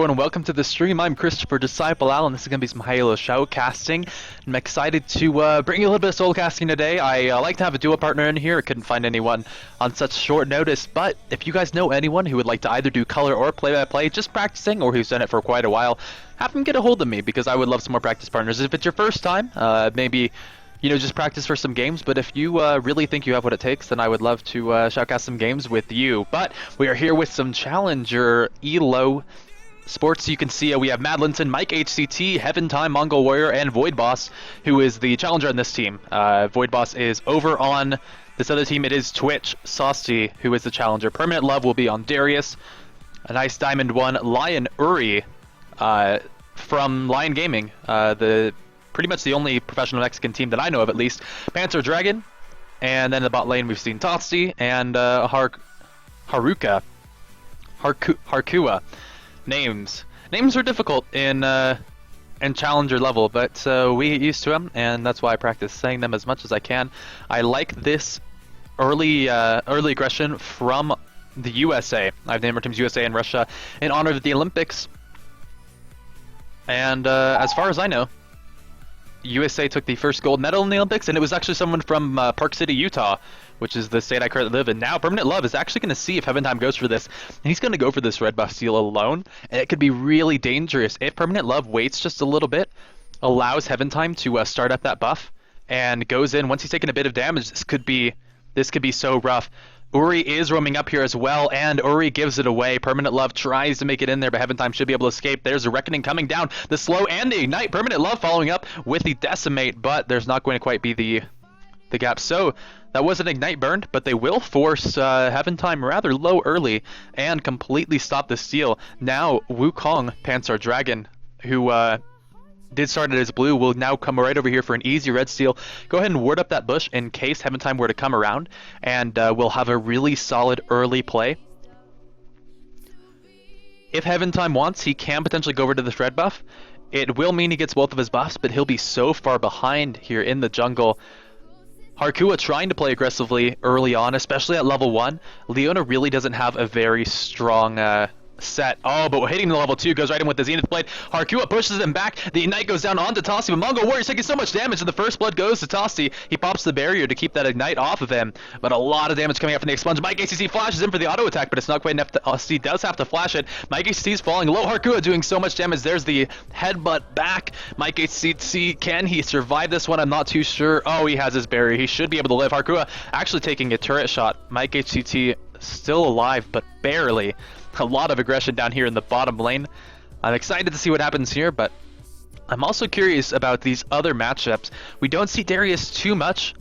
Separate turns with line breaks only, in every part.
everyone, welcome to the stream. I'm Christopher Disciple Al, and this is going to be some Halo shoutcasting. I'm excited to bring you a little bit of soulcasting today. I like to have a duo partner in here. I couldn't find anyone on such short notice, but if you guys know anyone who would like to either do color or play-by-play, just practicing, or who's done it for quite a while, have them get a hold of me, because I would love some more practice partners. If it's your first time, maybe just practice for some games, but if you really think you have what it takes, then I would love to shoutcast some games with you. But we are here with some Challenger ELO sports. You can see we have Madlinson, Mike HCT, heavenTime, Mongol Warrior, and Void Boss, who is the Challenger on this team. Void Boss is over on this other team. It is Twitch, Saucy, who is the Challenger. Permanent Love will be on Darius. A nice Diamond 1, Lion Uri from Lion Gaming, pretty much the only professional Mexican team that I know of, at least. Panzer Dragon, and then in the bot lane we've seen Tatsi and Harkua. Names are difficult in Challenger level, but we get used to them, and that's why I practice saying them as much as I can. I like this early aggression from the USA. I've named our teams USA and Russia in honor of the Olympics, and as far as I know, USA took the first gold medal in the Olympics, and it was actually someone from Park City, Utah, which is the state I currently live in. Now, Permanent Love is actually going to see if heavenTime goes for this, and he's going to go for this red buff steal alone, and it could be really dangerous if Permanent Love waits just a little bit, allows heavenTime to start up that buff, and goes in. Once he's taken a bit of damage, this could be so rough. Uri is roaming up here as well, and Uri gives it away. Permanent Love tries to make it in there, but heavenTime should be able to escape. There's a Reckoning coming down. The slow and the ignite. Permanent Love following up with the decimate, but there's not going to quite be the gap. So that was an ignite burned, but they will force heavenTime rather low early and completely stop the steal. Now Wukong, Panzer Dragon, who did start it as blue, will now come right over here for an easy red steal. Go ahead and ward up that bush in case heavenTime were to come around, and we'll have a really solid early play. If heavenTime wants, he can potentially go over to this red buff. It will mean he gets both of his buffs, but he'll be so far behind here in the jungle. Harkua trying to play aggressively early on, especially at level 1. Leona really doesn't have a very strong set. Oh, but hitting the level 2 goes right in with the Zenith Blade. Harkua pushes him back. The Ignite goes down onto Tossi, but Mongol Warrior's taking so much damage, and the first blood goes to Tossi. He pops the barrier to keep that Ignite off of him, but a lot of damage coming out from the Expunge. Mike ACC flashes in for the auto attack, but it's not quite enough. Tossi does have to flash it. Mike ACC's falling low. Harkua doing so much damage. There's the headbutt back. Mike ACC, can he survive this one? I'm not too sure. Oh, he has his barrier. He should be able to live. Harkua actually taking a turret shot. Mike HCT still alive, but barely. A lot of aggression down here in the bottom lane. I'm excited to see what happens here, but I'm also curious about these other matchups. We don't see Darius too much,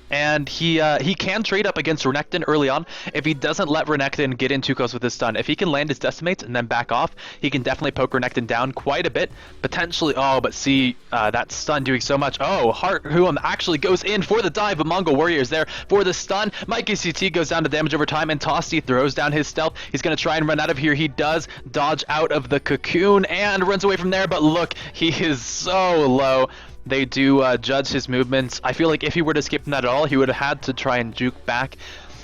and he can trade up against Renekton early on if he doesn't let Renekton get in too close with his stun. If he can land his decimates and then back off, he can definitely poke Renekton down quite a bit. Potentially, oh, but see, that stun doing so much. Oh, Harkua actually goes in for the dive, but Mongol Warrior is there for the stun. Mike ACT goes down to damage over time, and Tossi throws down his stealth. He's going to try and run out of here. He does dodge out of the cocoon and runs away from there, but look, he is so low. They do judge his movements. I feel like if he were to skip from that at all, he would have had to try and juke back.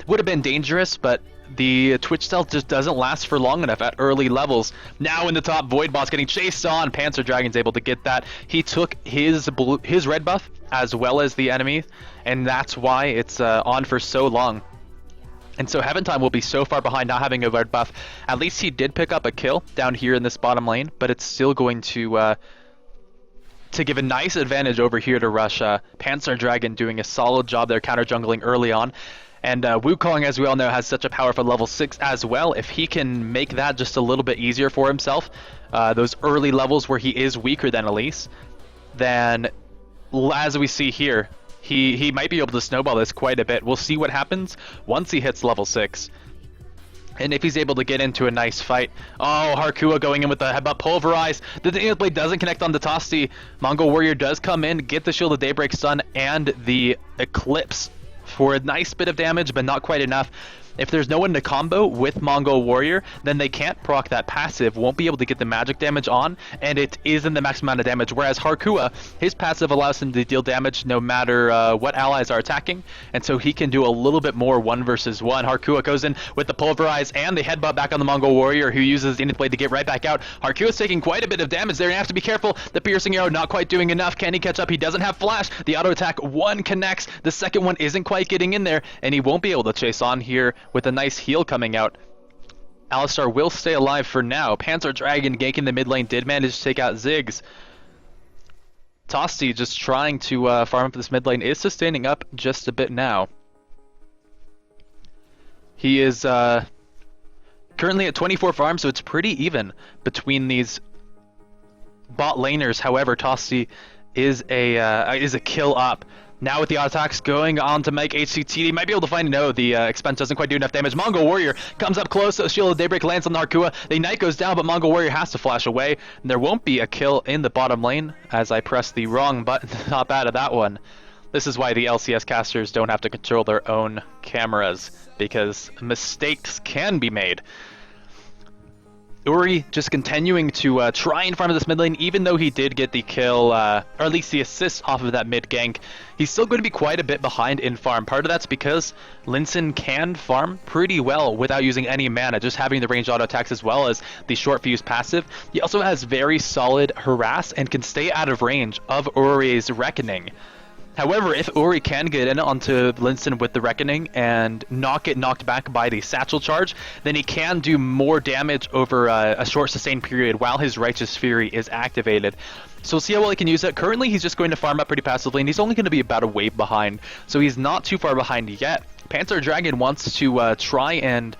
Would have been dangerous, but the Twitch stealth just doesn't last for long enough at early levels. Now in the top, Void Boss getting chased on. Panzer Dragon's able to get that. He took his red buff as well as the enemy, and that's why it's on for so long. And so heavenTime will be so far behind not having a red buff. At least he did pick up a kill down here in this bottom lane, but it's still going to give a nice advantage over here to Russia. Panzer Dragon doing a solid job there counter jungling early on. And Wukong, as we all know, has such a powerful level 6 as well. If he can make that just a little bit easier for himself, those early levels where he is weaker than Elise, then as we see here, he might be able to snowball this quite a bit. We'll see what happens once he hits level 6. And if he's able to get into a nice fight. Oh, Harkua going in with the headbutt pulverize. The Zenith Blade doesn't connect on the Tossi. Mongol Warrior does come in, get the Shield of Daybreak stun and the Eclipse for a nice bit of damage, but not quite enough. If there's no one to combo with Mongol Warrior, then they can't proc that passive, won't be able to get the magic damage on, and it isn't the maximum amount of damage. Whereas Harkua, his passive allows him to deal damage no matter what allies are attacking, and so he can do a little bit more 1 versus 1. Harkua goes in with the Pulverize and the headbutt back on the Mongol Warrior, who uses the Zenith Blade to get right back out. Harkua's taking quite a bit of damage there, and you have to be careful. The Piercing Arrow not quite doing enough. Can he catch up? He doesn't have Flash. The auto attack, one connects. The second one isn't quite getting in there, and he won't be able to chase on here with a nice heal coming out. Alistar will stay alive for now. Panzer Dragon ganking the mid lane did manage to take out Ziggs. Tosti just trying to farm up this mid lane is sustaining up just a bit now. He is currently at 24 farms, so it's pretty even between these bot laners. However, Tosti is a kill up. Now with the auto attacks going on to make HCT, he might be able to find no. The expense doesn't quite do enough damage. Mongol Warrior comes up close. So Shield of Daybreak lands on Harkua. The Knight goes down, but Mongol Warrior has to flash away. And there won't be a kill in the bottom lane as I press the wrong button. Not bad at that one. This is why the LCS casters don't have to control their own cameras, because mistakes can be made. Uri just continuing to try and farm this mid lane, even though he did get the kill, or at least the assist off of that mid gank. He's still going to be quite a bit behind in farm. Part of that's because Linson can farm pretty well without using any mana, just having the ranged auto attacks as well as the short fuse passive. He also has very solid harass and can stay out of range of Uri's Reckoning. However, if Uri can get in onto Linson with the Reckoning and not get knocked back by the Satchel Charge, then he can do more damage over a short sustained period while his Righteous Fury is activated. So we'll see how well he can use it. Currently, he's just going to farm up pretty passively, and he's only going to be about a wave behind, so he's not too far behind yet. Panzer Dragon wants to try and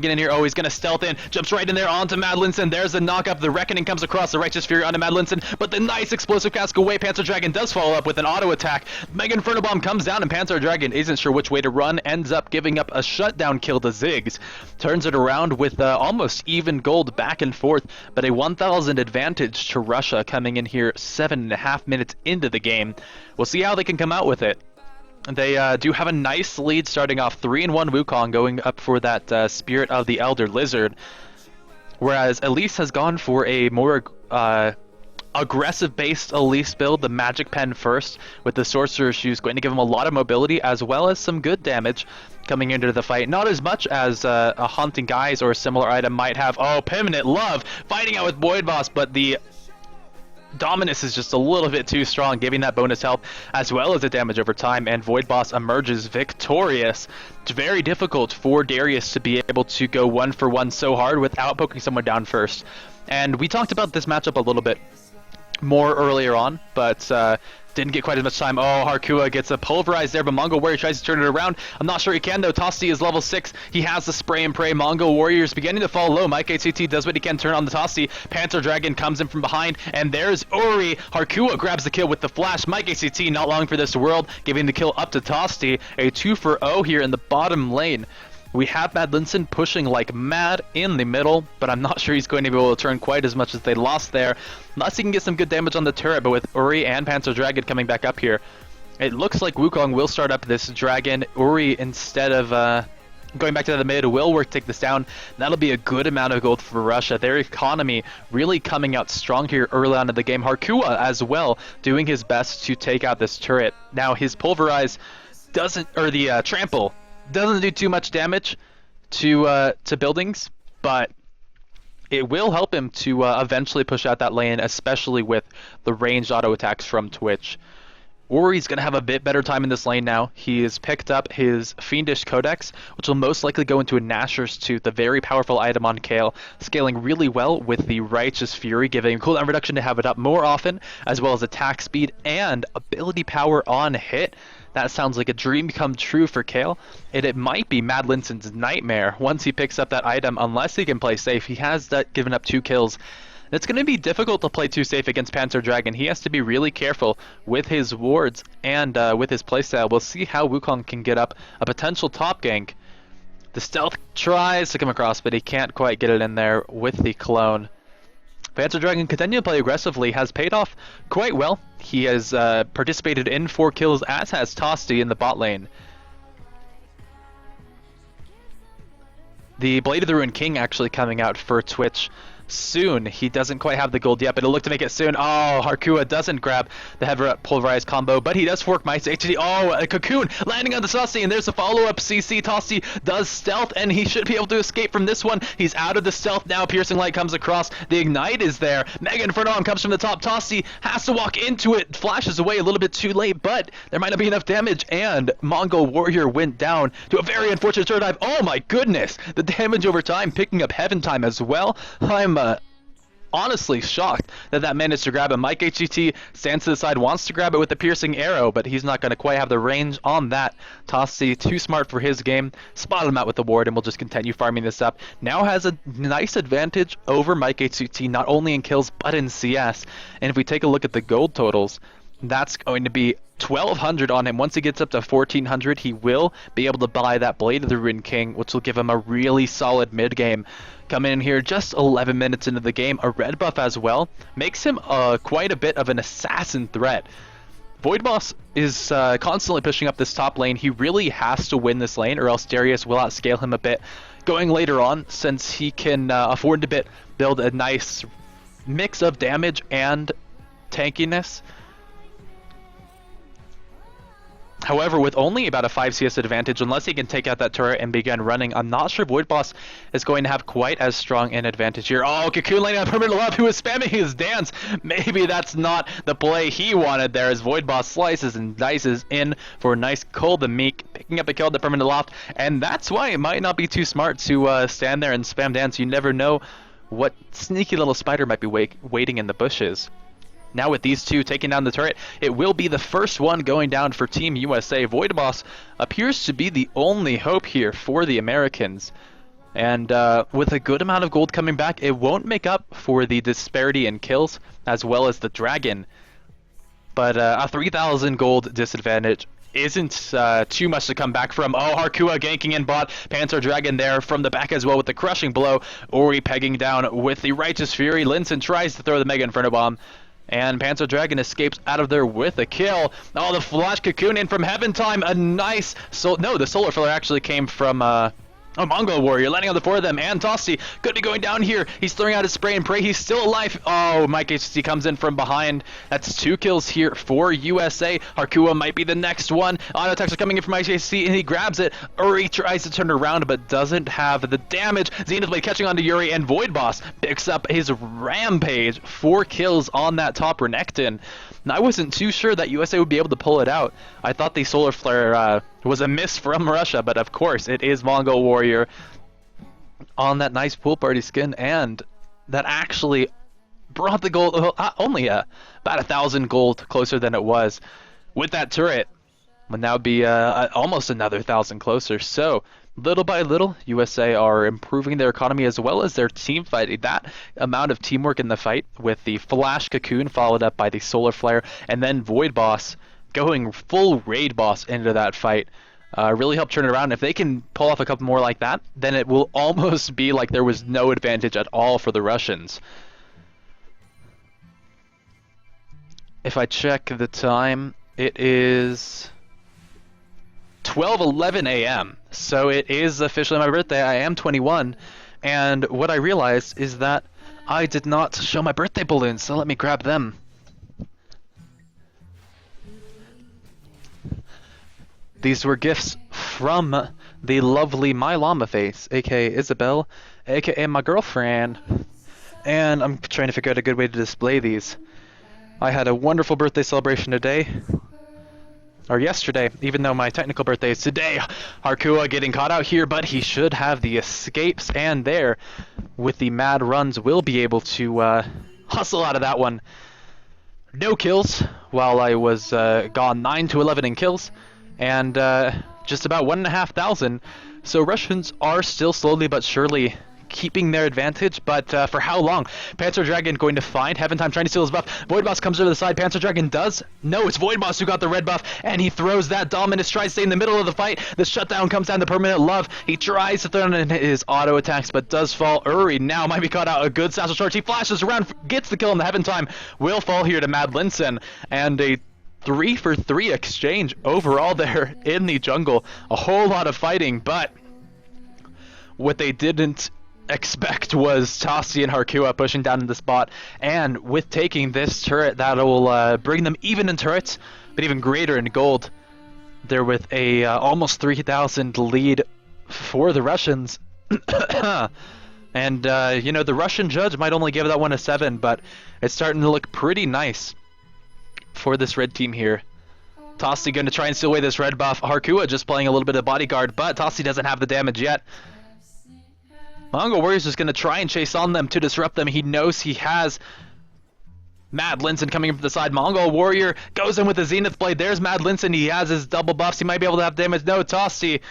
get in here. Oh, he's going to stealth in. Jumps right in there onto Mad Linson. There's the knock-up. The Reckoning comes across. The Righteous Fury onto Mad Linson. But the nice explosive cask away. Panzer Dragon does follow up with an auto attack. Mega Inferno Bomb comes down, and Panzer Dragon isn't sure which way to run. Ends up giving up a shutdown kill to Ziggs. Turns it around with almost even gold back and forth. But a 1,000 advantage to Russia coming in here 7.5 minutes into the game. We'll see how they can come out with it. They do have a nice lead starting off 3-1 Wukong, going up for that Spirit of the Elder Lizard, whereas Elise has gone for a more aggressive-based Elise build, the Magic Pen first, with the Sorcerer Shoes going to give him a lot of mobility as well as some good damage coming into the fight. Not as much as a Haunting Guise or a similar item might have. Oh, Permanent Love fighting out with Void Boss, but the Dominus is just a little bit too strong, giving that bonus health as well as the damage over time, and Void Boss emerges victorious. It's very difficult for Darius to be able to go 1-for-1 so hard without poking someone down first. And we talked about this matchup a little bit more earlier on, but didn't get quite as much time. Oh, Harkua gets a pulverized there, but Mongol Warrior tries to turn it around. I'm not sure he can, though. Tosti is level 6. He has the spray and pray. Mongol Warrior is beginning to fall low. Mike HCT does what he can, turn on the Tosti. Panzer Dragon comes in from behind, and there's Uri. Harkua grabs the kill with the flash. Mike HCT not long for this world, giving the kill up to Tosti. A 2-for-0 here in the bottom lane. We have Mad Linson pushing like mad in the middle, but I'm not sure he's going to be able to turn quite as much as they lost there, unless he can get some good damage on the turret. But with Uri and Panzer Dragon coming back up here, it looks like Wukong will start up this Dragon. Uri, instead of going back to the mid, will work to take this down. That'll be a good amount of gold for Russia. Their economy really coming out strong here early on in the game. Harkua as well, doing his best to take out this turret. Now his Pulverize doesn't, or the Trample, doesn't do too much damage to buildings, but it will help him to eventually push out that lane, especially with the ranged auto attacks from Twitch. Uri's going to have a bit better time in this lane now. He has picked up his Fiendish Codex, which will most likely go into a Gnasher's Tooth, a very powerful item on Kayle, scaling really well with the Righteous Fury, giving him cooldown reduction to have it up more often, as well as attack speed and ability power on hit. That sounds like a dream come true for Kayle, and it might be Mad Linson's nightmare once he picks up that item, unless he can play safe. He has given up 2 kills. It's going to be difficult to play too safe against Panzer Dragon. He has to be really careful with his wards and with his playstyle. We'll see how Wukong can get up a potential top gank. The stealth tries to come across, but he can't quite get it in there with the clone. Panzer Dragon continuing to play aggressively, has paid off quite well. He has participated in 4 kills, as has Tosti in the bot lane. The Blade of the Ruined King actually coming out for Twitch soon. He doesn't quite have the gold yet, but it'll look to make it soon. Oh, Harkua doesn't grab the heavy pulverized combo, but he does fork Mice HD. Oh, a Cocoon landing on the Tossie, and there's a follow-up CC. Tossie does stealth, and he should be able to escape from this one. He's out of the stealth now. Piercing Light comes across. The Ignite is there. Mega Inferno Arm comes from the top. Tossie has to walk into it. Flashes away a little bit too late, but there might not be enough damage, and Mongol Warrior went down to a very unfortunate turret dive. Oh my goodness! The damage over time, picking up heavenTime as well. I'm honestly shocked that managed to grab him. Mike HGT stands to the side, wants to grab it with the piercing arrow, but he's not going to quite have the range on that. Tossie, too smart for his game, spotted him out with the ward, and will just continue farming this up. Now has a nice advantage over Mike HGT, not only in kills, but in CS. And if we take a look at the gold totals, that's going to be 1,200 on him. Once he gets up to 1,400, he will be able to buy that Blade of the Ruined King, which will give him a really solid mid game. Coming in here just 11 minutes into the game, a red buff as well, makes him quite a bit of an assassin threat. Void Boss is constantly pushing up this top lane. He really has to win this lane, or else Darius will outscale him a bit going later on, since he can afford to build a nice mix of damage and tankiness. However, with only about a 5 CS advantage, unless he can take out that turret and begin running, I'm not sure Void Boss is going to have quite as strong an advantage here. Oh, Cocoon landing on Permanent Love, who is spamming his dance. Maybe that's not the play he wanted there, as Void Boss slices and dices in for a nice Cole the Meek, picking up a kill at the Permanent Loft, and that's why it might not be too smart to stand there and spam dance. You never know what sneaky little spider might be waiting in the bushes. Now with these two taking down the turret, it will be the first one going down for Team USA. Void Boss appears to be the only hope here for the Americans. And with a good amount of gold coming back, it won't make up for the disparity in kills, as well as the Dragon. But a 3,000 gold disadvantage isn't too much to come back from. Oh, Harkua ganking in bot. Panzer Dragon there from the back as well with the crushing blow. Ori pegging down with the Righteous Fury. Linson tries to throw the Mega Inferno Bomb, and Panzer Dragon escapes out of there with a kill. Oh, the Flash Cocoon in from heavenTime. A nice... the Solar Flare actually came from... a Mongol Warrior landing on the four of them, and Tossie could be going down here. He's throwing out his spray and pray. He's still alive. Oh, Mike HC comes in from behind. That's 2 kills here for USA. Harkua might be the next one. Auto attacks are coming in from Mike HC, and he grabs it. Uri tries to turn around, but doesn't have the damage. Zenith Blade catching onto Yuri, and Void Boss picks up his rampage. 4 kills on that top Renekton. And I wasn't too sure that USA would be able to pull it out. I thought the Solar Flare was a miss from Russia, but of course it is Mongol Warrior on that nice pool party skin, and that actually brought the gold only about 1,000 gold closer than it was. With that turret, would now be almost another 1,000 closer. So little by little, USA are improving their economy as well as their team fight. That amount of teamwork in the fight with the Flash Cocoon followed up by the Solar Flare, and then Void Boss going full Raid Boss into that fight really helped turn it around. If they can pull off a couple more like that, then it will almost be like there was no advantage at all for the Russians. If I check the time, it is 12:11 a.m. So it is officially my birthday. I am 21, and what I realized is that I did not show my birthday balloons, so let me grab them. These were gifts from the lovely My Llama Face, aka Isabel, aka my girlfriend, and I'm trying to figure out a good way to display these. I had a wonderful birthday celebration today. Or yesterday, even though my technical birthday is today. Harkua getting caught out here, but he should have the escapes, and there, with the mad runs, will be able to hustle out of that one. No kills, while I was gone 9 to 11 in kills, and just about 1,500. So Russians are still slowly but surely keeping their advantage, but for how long? Panzer Dragon going to find heavenTime, trying to steal his buff. Void Boss comes over the side. Panzer Dragon does. No, it's Void Boss who got the red buff, and he throws that Dominus, tries to stay in the middle of the fight. The shutdown comes down to Permanent Love. He tries to throw in his auto attacks, but does fall. Uri now might be caught out. A good satchel charge. He flashes around, gets the kill in the heavenTime. Will fall here to Mad Linson, and a 3-for-3 exchange overall there in the jungle. A whole lot of fighting, but What they didn't expect was Tassi and Harkua pushing down in the spot, and with taking this turret, that'll bring them even in turrets, but even greater in gold. They're with a almost 3,000 lead for the Russians. And, you know, the Russian judge might only give that one a 7, but it's starting to look pretty nice for this red team here. Tassi going to try and steal away this red buff. Harkua just playing a little bit of bodyguard, but Tassi doesn't have the damage yet. Mongol Warrior's just going to try and chase on them to disrupt them. He knows he has Mad Linson coming from the side. Mongol Warrior goes in with the Zenith Blade. There's Mad Linson. He has his double buffs. He might be able to have damage. No, Tassi,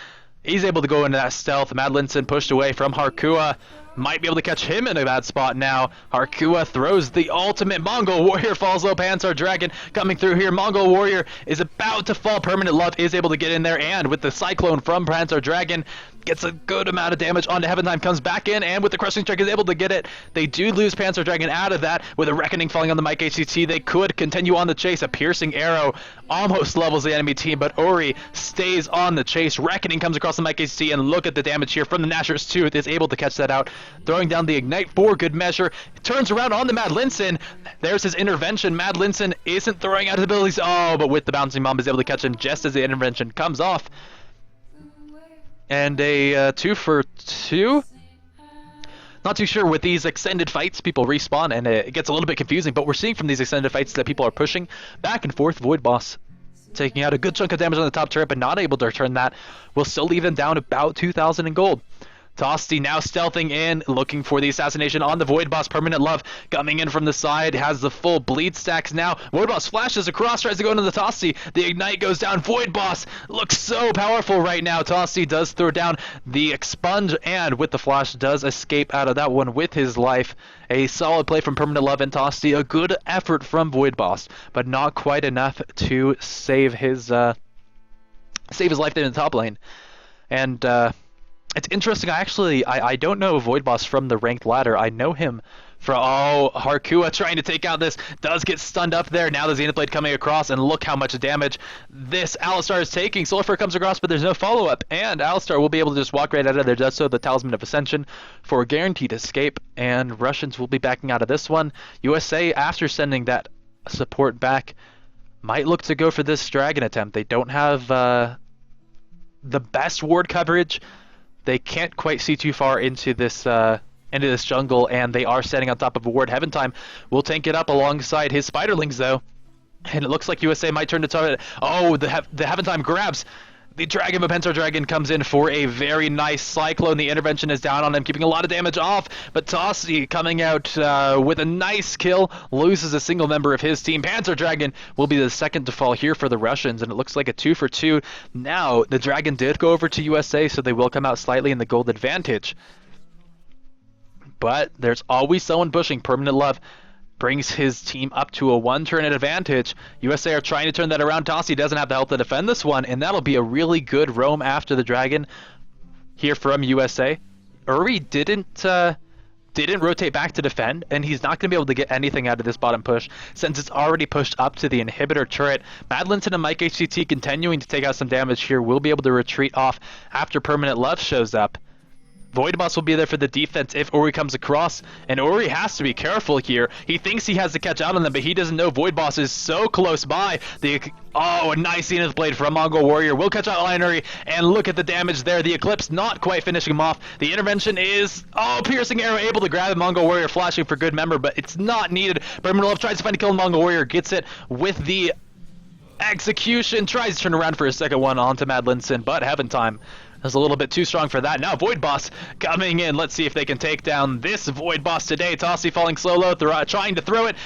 he's able to go into that stealth. Mad Linson pushed away from Harkua. Might be able to catch him in a bad spot now. Harkua throws the ultimate. Mongol Warrior falls low. Panzer Dragon coming through here. Mongol Warrior is about to fall. Permanent Love is able to get in there, and with the Cyclone from Panzer Dragon, gets a good amount of damage onto heavenTime, comes back in, and with the Crushing Strike is able to get it. They do lose Panzer Dragon out of that. With a Reckoning falling on the Mike HCT, they could continue on the chase. A Piercing Arrow almost levels the enemy team, but Ori stays on the chase. Reckoning comes across the Mike HCT, and look at the damage here from the Gnasher's Tooth. Is able to catch that out, throwing down the Ignite for good measure. Turns around on the Mad Linson. There's his intervention. Mad Linson isn't throwing out his abilities. Oh, but with the Bouncing Bomb is able to catch him just as the intervention comes off. And a 2 for 2. Not too sure with these extended fights, people respawn, and it gets a little bit confusing, but we're seeing from these extended fights that people are pushing back and forth. Void Boss taking out a good chunk of damage on the top turret, but not able to return that. Will still leave them down about 2,000 in gold. Tassi now stealthing in, looking for the assassination on the Void Boss. Permanent Love coming in from the side, has the full bleed stacks now. Void Boss flashes across, tries to go into the Tassi. The Ignite goes down. Void Boss looks so powerful right now. Tassi does throw down the Expunge, and with the flash does escape out of that one with his life. A solid play from Permanent Love and Tassi. A good effort from Void Boss, but not quite enough to save his life there in the top lane. And it's interesting. I don't know Void Boss from the ranked ladder. I know him from Harkua trying to take out this. Does get stunned up there. Now the Zenith Blade coming across, and look how much damage this Alistar is taking. Sulfur comes across, but there's no follow-up, and Alistar will be able to just walk right out of there. Does so the Talisman of Ascension for a guaranteed escape, and Russians will be backing out of this one. USA, after sending that support back, might look to go for this Dragon attempt. They don't have the best ward coverage. They can't quite see too far into this jungle, and they are standing on top of a ward. heavenTime will tank it up alongside his Spiderlings, though, and it looks like USA might turn to target. Oh, the heavenTime grabs the Dragon, but Panzer Dragon comes in for a very nice Cyclone. The intervention is down on him, keeping a lot of damage off, but Tassi coming out with a nice kill, loses a single member of his team. Panzer Dragon will be the second to fall here for the Russians, and it looks like a 2 for 2. Now, the Dragon did go over to USA, so they will come out slightly in the gold advantage. But there's always someone pushing. Permanent Love brings his team up to a 1-turn advantage. USA are trying to turn that around. Tassi doesn't have the help to defend this one, and that'll be a really good roam after the Dragon here from USA. Uri didn't rotate back to defend, and he's not going to be able to get anything out of this bottom push since it's already pushed up to the inhibitor turret. Mad Linson and Mike HCT continuing to take out some damage here will be able to retreat off after Permanent Love shows up. Void Boss will be there for the defense if Ori comes across, and Ori has to be careful here. He thinks he has to catch out on them, but he doesn't know Void Boss is so close by. A nice Zenith Blade from Mongol Warrior will catch out Lion Uri, and look at the damage there. The Eclipse not quite finishing him off. The intervention is, Piercing Arrow able to grab Mongol Warrior, flashing for good member, but it's not needed. Permanent Love tries to find a kill, Mongol Warrior gets it with the execution, tries to turn around for a second one onto Mad Linson, but heavenTime is a little bit too strong for that. Now Void Boss coming in. Let's see if they can take down this Void Boss today. Tassi falling slow low, trying to throw it,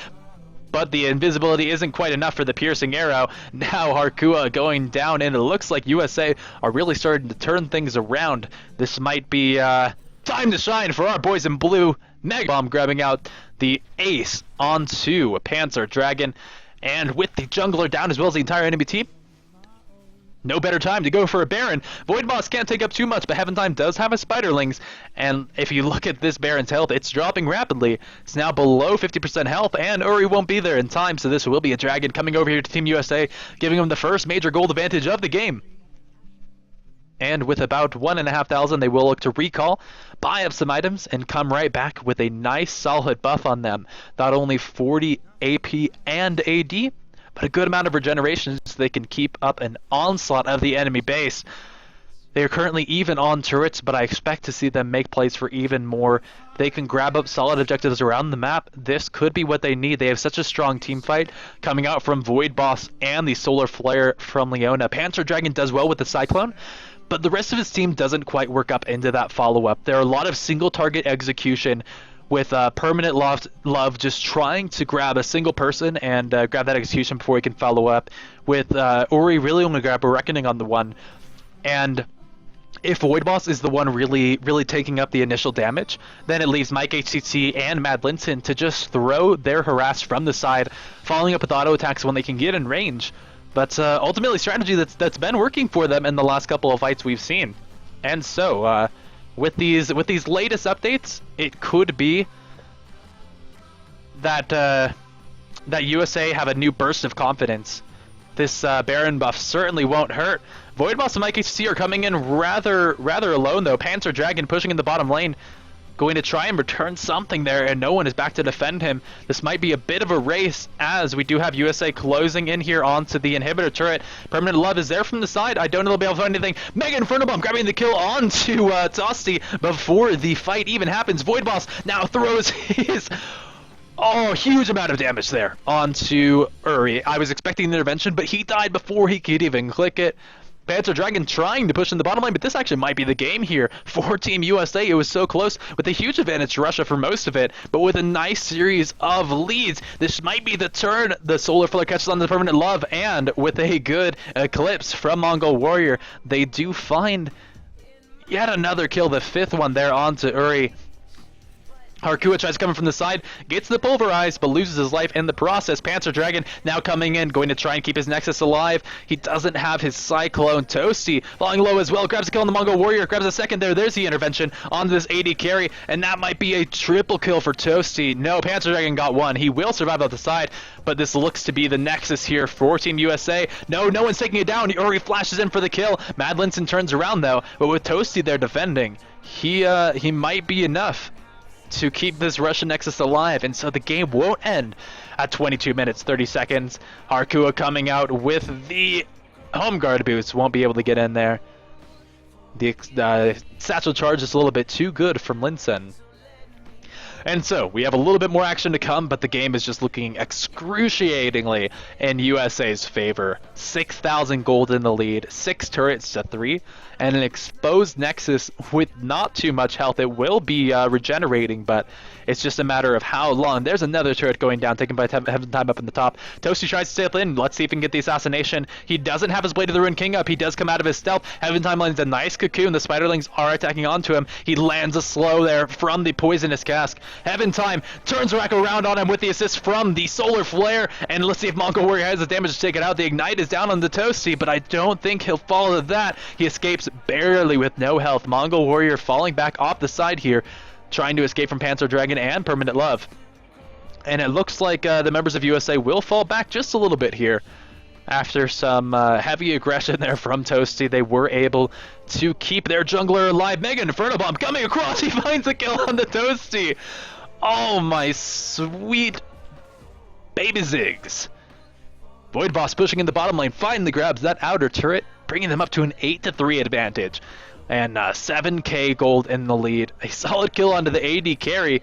but the invisibility isn't quite enough for the Piercing Arrow. Now Harkua going down, and it looks like USA are really starting to turn things around. This might be time to shine for our boys in blue. Mega Bomb grabbing out the ace onto a Panzer Dragon, and with the jungler down as well as the entire enemy team, no better time to go for a Baron. Void Boss can't take up too much, but heavenTime does have a Spiderlings, and if you look at this Baron's health, it's dropping rapidly. It's now below 50% health, and Uri won't be there in time, so this will be a Dragon coming over here to Team USA, giving them the first major gold advantage of the game. And with about 1,500, they will look to recall, buy up some items, and come right back with a nice solid buff on them. Not only 40 AP and AD, but a good amount of regeneration so they can keep up an onslaught of the enemy base. They are currently even on turrets, but I expect to see them make plays for even more. They can grab up solid objectives around the map. This could be what they need. They have such a strong team fight coming out from Void Boss and the Solar Flare from Leona. Panzer Dragon does well with the Cyclone, but the rest of his team doesn't quite work up into that follow-up. There are a lot of single target execution with Permanent Love just trying to grab a single person and grab that execution before he can follow up, with Uri really only grab a Reckoning on the one. And if Void Boss is the one really taking up the initial damage, then it leaves Mike HCC and Mad Linton to just throw their harass from the side, following up with auto attacks when they can get in range. But ultimately, strategy that's been working for them in the last couple of fights we've seen. And so, with these latest updates, it could be that that USA have a new burst of confidence. This Baron buff certainly won't hurt. Void Boss and Mike HC are coming in rather alone, though. Panzer Dragon pushing in the bottom lane, going to try and return something there, and no one is back to defend him. This might be a bit of a race, as we do have USA closing in here onto the inhibitor turret. Permanent Love is there from the side. I don't know if they'll be able to find anything. Mega Inferno Bomb grabbing the kill onto Tosti before the fight even happens. Void Boss now throws his... Oh, huge amount of damage there onto Uri. I was expecting an intervention, but he died before he could even click it. Panzer Dragon trying to push in the bottom lane, but this actually might be the game here for Team USA. It was so close, with a huge advantage to Russia for most of it, but with a nice series of leads. This might be the turn. The Solar Flare catches on the Permanent Love, and with a good Eclipse from Mongol Warrior, they do find yet another kill, the 5th one there onto Uri. Harkua tries coming from the side, gets the pulverized, but loses his life in the process. Panzer Dragon now coming in, going to try and keep his Nexus alive. He doesn't have his Cyclone. Toasty falling low as well, grabs a kill on the Mongol Warrior, grabs a second there. There's the intervention onto this AD carry, and that might be a triple kill for Toasty. No, Panzer Dragon got one. He will survive out the side, but this looks to be the Nexus here for Team USA. No one's taking it down. Uri flashes in for the kill. Mad Linton turns around though, but with Toasty there defending, he might be enough to keep this Russian Nexus alive, and so the game won't end at 22 minutes 30 seconds. Harkua coming out with the home guard boost, won't be able to get in there. The satchel charge is a little bit too good from Linson. And so, we have a little bit more action to come, but the game is just looking excruciatingly in USA's favor. 6,000 gold in the lead, 6 turrets to 3, and an exposed Nexus with not too much health. It will be regenerating, but it's just a matter of how long. There's another turret going down, taken by heavenTime up in the top. Toasty tries to step in. Let's see if he can get the assassination. He doesn't have his Blade of the Ruined King up. He does come out of his stealth. heavenTime lands a nice cocoon. The Spiderlings are attacking onto him. He lands a slow there from the Poisonous Cask. heavenTime turns back around on him with the assist from the Solar Flare, and let's see if Mongol Warrior has the damage to take it out. The Ignite is down on the Toasty, but I don't think he'll fall to that. He escapes barely with no health. Mongol Warrior falling back off the side here, trying to escape from Panzer Dragon and Permanent Love. And it looks like the members of USA will fall back just a little bit here. After some heavy aggression there from Toasty, they were able to keep their jungler alive. Mega Inferno Bomb coming across. He finds a kill on the Toasty. Oh, my sweet baby Ziggs. Void Boss pushing in the bottom lane, finally grabs that outer turret, bringing them up to an 8-3 advantage. And 7k gold in the lead. A solid kill onto the AD carry.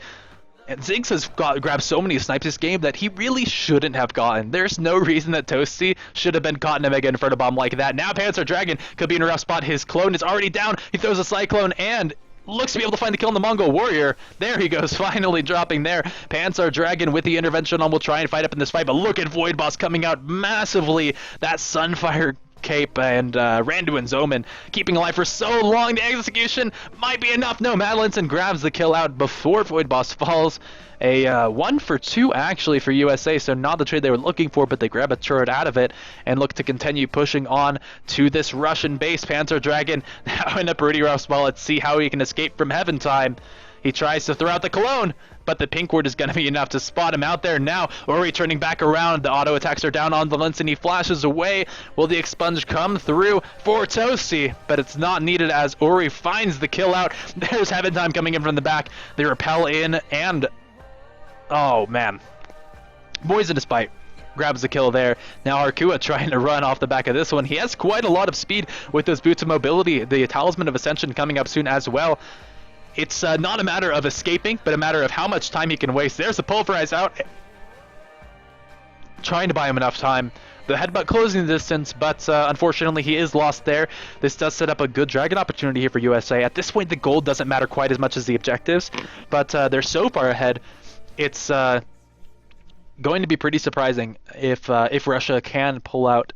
And Ziggs has grabbed so many snipes this game that he really shouldn't have gotten. There's no reason that Toasty should have been caught in a Mega Inferno Bomb like that. Now Panzer Dragon could be in a rough spot. His clone is already down. He throws a Cyclone and looks to be able to find the kill on the Mongol Warrior. There he goes, finally dropping there. Panzer Dragon with the intervention on will try and fight up in this fight, but look at Void Boss coming out massively. That Sunfire Cape and Randuin's Omen keeping alive for so long. The execution might be enough. No, Madelinson grabs the kill out before Void Boss falls. A 1-for-2 actually for USA, so not the trade they were looking for, but they grab a turret out of it and look to continue pushing on to this Russian base. Panzer Dragon now in a pretty rough spot. Let's see how he can escape from heavenTime. He tries to throw out the cologne, but the pink ward is going to be enough to spot him out there. Now, Ori turning back around. The auto attacks are down on the Linson. He flashes away. Will the expunge come through for Toasty? But it's not needed as Ori finds the kill out. There's heavenTime coming in from the back. They repel in and... oh, man. Poisonous Bite grabs the kill there. Now Harkua trying to run off the back of this one. He has quite a lot of speed with those boots of mobility. The Talisman of Ascension coming up soon as well. It's not a matter of escaping, but a matter of how much time he can waste. There's the Pulverize out. Trying to buy him enough time. The headbutt closing the distance, but unfortunately he is lost there. This does set up a good Dragon opportunity here for USA. At this point, the gold doesn't matter quite as much as the objectives, but they're so far ahead. It's going to be pretty surprising if Russia can pull out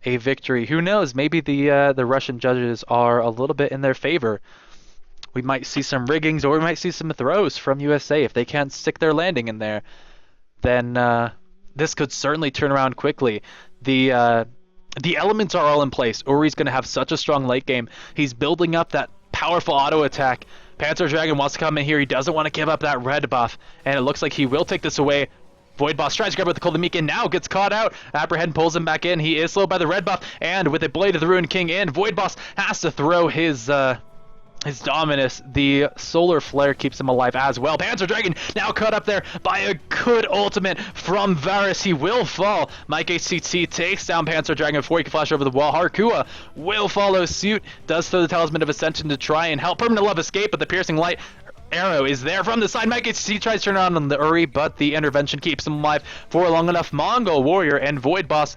a victory. Who knows? Maybe the Russian judges are a little bit in their favor. We might see some riggings, or we might see some throws from USA. If they can't stick their landing in there, then this could certainly turn around quickly. The elements are all in place. Uri's going to have such a strong late game. He's building up that powerful auto attack. Panzer Dragon wants to come in here. He doesn't want to give up that red buff, and it looks like he will take this away. Void Boss tries to grab with the Cold Meek and now gets caught out. Apprehend pulls him back in. He is slowed by the red buff, and with a Blade of the Ruined King in, Void Boss has to throw his Dominus. The Solar Flare keeps him alive as well. Panzer Dragon now cut up there by a good ultimate from Varus. He will fall. Mike HCT takes down Panzer Dragon before he can flash over the wall. Harkua will follow suit. Does throw the Talisman of Ascension to try and help Permanent Love escape, but the Piercing Light arrow is there from the side. Mike HCT tries to turn on the Uri, but the intervention keeps him alive for long enough. Mongol Warrior and Void Boss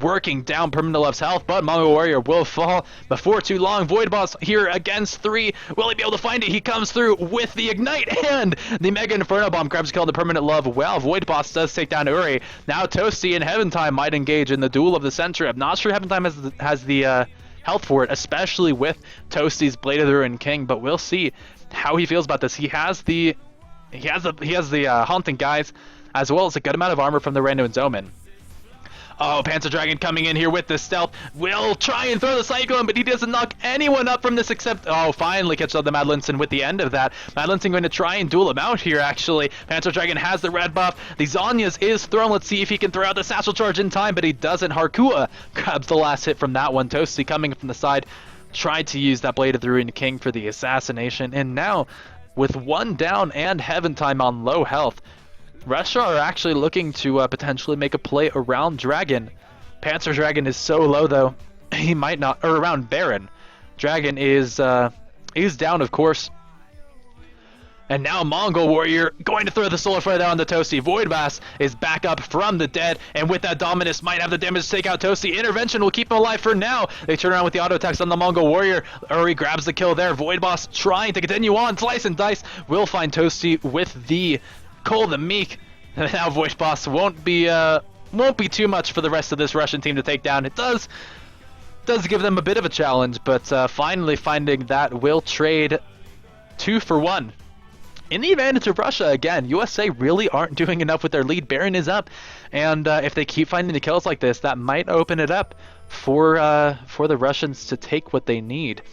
working down Permanent Love's health, but Mongol Warrior will fall before too long. Void Boss here against 3. Will he be able to find it? He comes through with the Ignite, and the Mega Inferno Bomb grabs kill to Permanent Love. Well, Void Boss does take down Uri. Now Toasty and heavenTime might engage in the duel of the center. I'm not sure heavenTime has the health for it, especially with Toasty's Blade of the Ruined King, but we'll see how he feels about this. He has the Haunting Guise, as well as a good amount of armor from the Randuin's Omen. Oh, Panzer Dragon coming in here with the stealth. Will try and throw the Cyclone, but he doesn't knock anyone up from this except... oh, finally catches up the Madlinson with the end of that. Madlinson going to try and duel him out here, actually. Panzer Dragon has the red buff. The Zanyas is thrown. Let's see if he can throw out the Satchel Charge in time, but he doesn't. Harkua grabs the last hit from that one. Toasty coming from the side. Tried to use that Blade of the Ruined King for the assassination. And now, with one down and heavenTime on low health, Russia are actually looking to potentially make a play around Dragon. Panzer Dragon is so low, though, he might not... or around Baron. Dragon is down, of course. And now Mongol Warrior going to throw the Solar Flare down on the Toasty. Void Bass is back up from the dead, and with that Dominus might have the damage to take out Toasty. Intervention will keep him alive for now. They turn around with the auto attacks on the Mongol Warrior. Uri grabs the kill there. Void Boss trying to continue on. Slice and Dice will find Toasty with the Cole the Meek. Now Void Boss won't be too much for the rest of this Russian team to take down. It does give them a bit of a challenge, but finally finding that will trade 2 for 1. In the advantage of Russia again. USA really aren't doing enough with their lead. Baron is up, and if they keep finding the kills like this, that might open it up for the Russians to take what they need.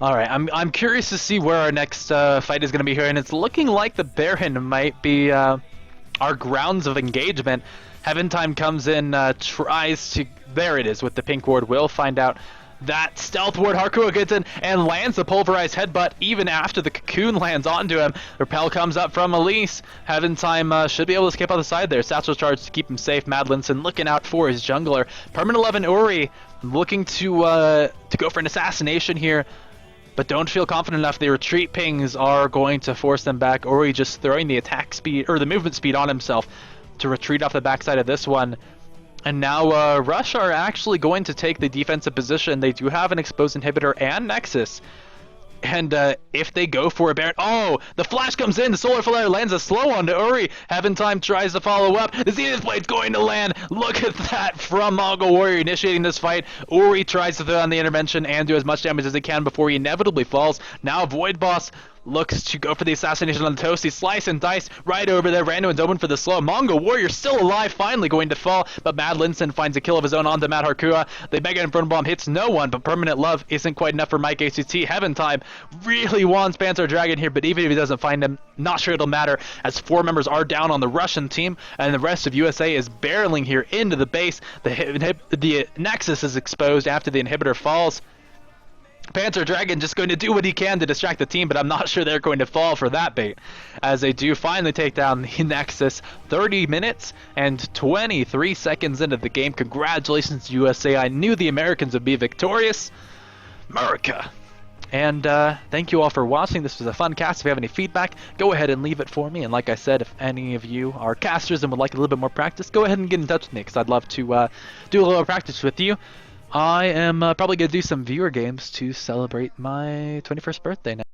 Alright, I'm curious to see where our next fight is going to be here, and it's looking like the Baron might be our grounds of engagement. heavenTime comes in, tries to... there it is with the pink ward. We'll find out that stealth ward. Harkua gets in and lands the pulverized headbutt even after the cocoon lands onto him. Repel comes up from Elise. heavenTime should be able to escape on the side there. Satchel Charge to keep him safe. Madlinson looking out for his jungler. Permanent 11 Uri looking to go for an assassination here, but don't feel confident enough. The retreat pings are going to force them back. Ori just throwing the attack speed, or the movement speed on himself to retreat off the backside of this one. And now Russia are actually going to take the defensive position. They do have an exposed inhibitor and Nexus. And if they go for a Baron... oh, the flash comes in. The Solar Flare lands a slow onto Uri. heavenTime tries to follow up. The Zenith Blade's going to land. Look at that from Mongol Warrior initiating this fight. Uri tries to throw on the intervention and do as much damage as he can before he inevitably falls. Now Void Boss looks to go for the assassination on the Toasty. Slice and dice right over there. Randuin's open for the slow. Mongo Warrior still alive, finally going to fall, but Mad Linson finds a kill of his own onto Mad Harkua. The Mega Inferno Bomb hits no one, but Permanent Love isn't quite enough for Mike ACT. heavenTime really wants Panzer Dragon here, but even if he doesn't find him, not sure it'll matter, as 4 members are down on the Russian team, and the rest of USA is barreling here into the base. The Nexus is exposed after the inhibitor falls. Panzer Dragon just going to do what he can to distract the team, but I'm not sure they're going to fall for that bait, as they do finally take down the Nexus 30 minutes and 23 seconds into the game. Congratulations, USA. I knew the Americans would be victorious. America. And thank you all for watching. This was a fun cast. If you have any feedback, go ahead and leave it for me. And like I said, if any of you are casters and would like a little bit more practice, go ahead and get in touch with me, because I'd love to do a little practice with you. I am probably going to do some viewer games to celebrate my 21st birthday now.